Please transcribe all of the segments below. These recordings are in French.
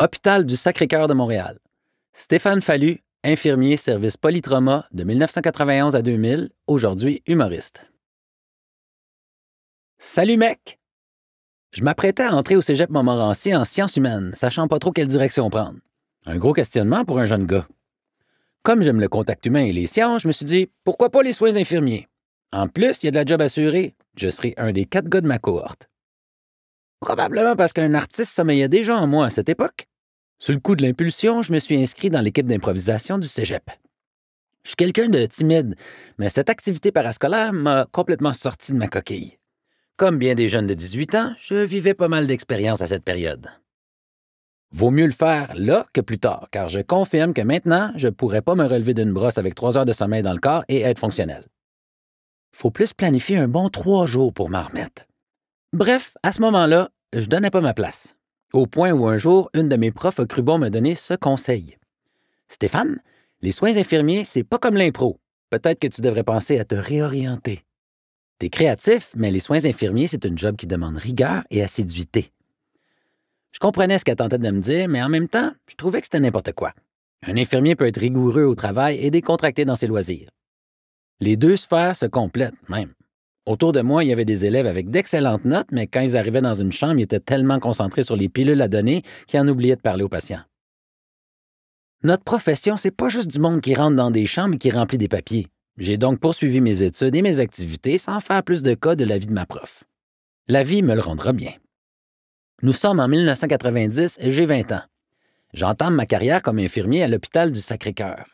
Hôpital du Sacré-Cœur de Montréal. Stéphane Fallu, infirmier service polytrauma de 1991 à 2000, aujourd'hui humoriste. Salut mec! Je m'apprêtais à entrer au cégep Montmorency en sciences humaines, sachant pas trop quelle direction prendre. Un gros questionnement pour un jeune gars. Comme j'aime le contact humain et les sciences, je me suis dit, pourquoi pas les soins infirmiers? En plus, il y a de la job assurée. Je serai un des 4 gars de ma cohorte. Probablement parce qu'un artiste sommeillait déjà en moi à cette époque. Sur le coup de l'impulsion, je me suis inscrit dans l'équipe d'improvisation du cégep. Je suis quelqu'un de timide, mais cette activité parascolaire m'a complètement sorti de ma coquille. Comme bien des jeunes de 18 ans, je vivais pas mal d'expériences à cette période. Vaut mieux le faire là que plus tard, car je confirme que maintenant, je ne pourrais pas me relever d'une brosse avec 3 heures de sommeil dans le corps et être fonctionnel. Faut plus planifier un bon 3 jours pour m'en remettre. Bref, à ce moment-là, je donnais pas ma place. Au point où un jour, une de mes profs a cru bon me donner ce conseil. « Stéphane, les soins infirmiers, c'est pas comme l'impro. Peut-être que tu devrais penser à te réorienter. T'es créatif, mais les soins infirmiers, c'est une job qui demande rigueur et assiduité. » Je comprenais ce qu'elle tentait de me dire, mais en même temps, je trouvais que c'était n'importe quoi. Un infirmier peut être rigoureux au travail et décontracté dans ses loisirs. Les deux sphères se complètent, même. Autour de moi, il y avait des élèves avec d'excellentes notes, mais quand ils arrivaient dans une chambre, ils étaient tellement concentrés sur les pilules à donner qu'ils en oubliaient de parler aux patients. Notre profession, c'est pas juste du monde qui rentre dans des chambres et qui remplit des papiers. J'ai donc poursuivi mes études et mes activités sans faire plus de cas de la vie de ma prof. La vie me le rendra bien. Nous sommes en 1990 et j'ai 20 ans. J'entame ma carrière comme infirmier à l'hôpital du Sacré-Cœur.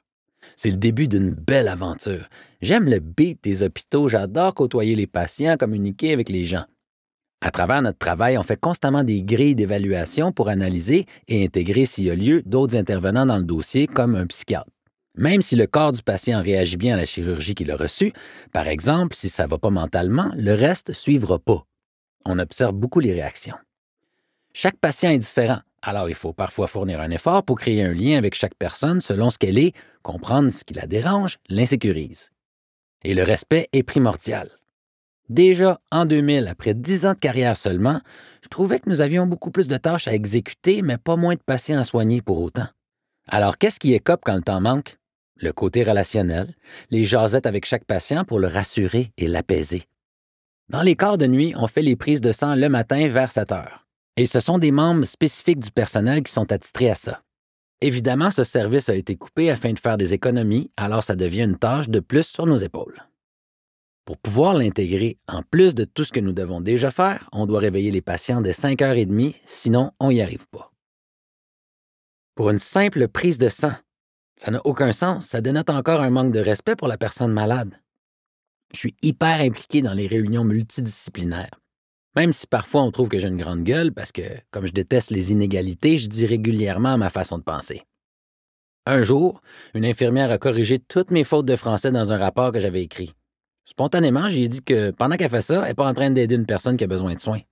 C'est le début d'une belle aventure. J'aime le beat des hôpitaux, j'adore côtoyer les patients, communiquer avec les gens. À travers notre travail, on fait constamment des grilles d'évaluation pour analyser et intégrer, s'il y a lieu, d'autres intervenants dans le dossier, comme un psychiatre. Même si le corps du patient réagit bien à la chirurgie qu'il a reçue, par exemple, si ça ne va pas mentalement, le reste ne suivra pas. On observe beaucoup les réactions. Chaque patient est différent, alors il faut parfois fournir un effort pour créer un lien avec chaque personne selon ce qu'elle est, comprendre ce qui la dérange, l'insécurise. Et le respect est primordial. Déjà, en 2000, après 10 ans de carrière seulement, je trouvais que nous avions beaucoup plus de tâches à exécuter, mais pas moins de patients à soigner pour autant. Alors, qu'est-ce qui écope quand le temps manque? Le côté relationnel, les jasettes avec chaque patient pour le rassurer et l'apaiser. Dans les quarts de nuit, on fait les prises de sang le matin vers 7 heures. Et ce sont des membres spécifiques du personnel qui sont attitrés à ça. Évidemment, ce service a été coupé afin de faire des économies, alors ça devient une tâche de plus sur nos épaules. Pour pouvoir l'intégrer, en plus de tout ce que nous devons déjà faire, on doit réveiller les patients dès 5h30, sinon on n'y arrive pas. Pour une simple prise de sang, ça n'a aucun sens, ça dénote encore un manque de respect pour la personne malade. Je suis hyper impliqué dans les réunions multidisciplinaires. Même si parfois on trouve que j'ai une grande gueule parce que, comme je déteste les inégalités, je dis régulièrement ma façon de penser. Un jour, une infirmière a corrigé toutes mes fautes de français dans un rapport que j'avais écrit. Spontanément, j'ai dit que pendant qu'elle fait ça, elle n'est pas en train d'aider une personne qui a besoin de soins.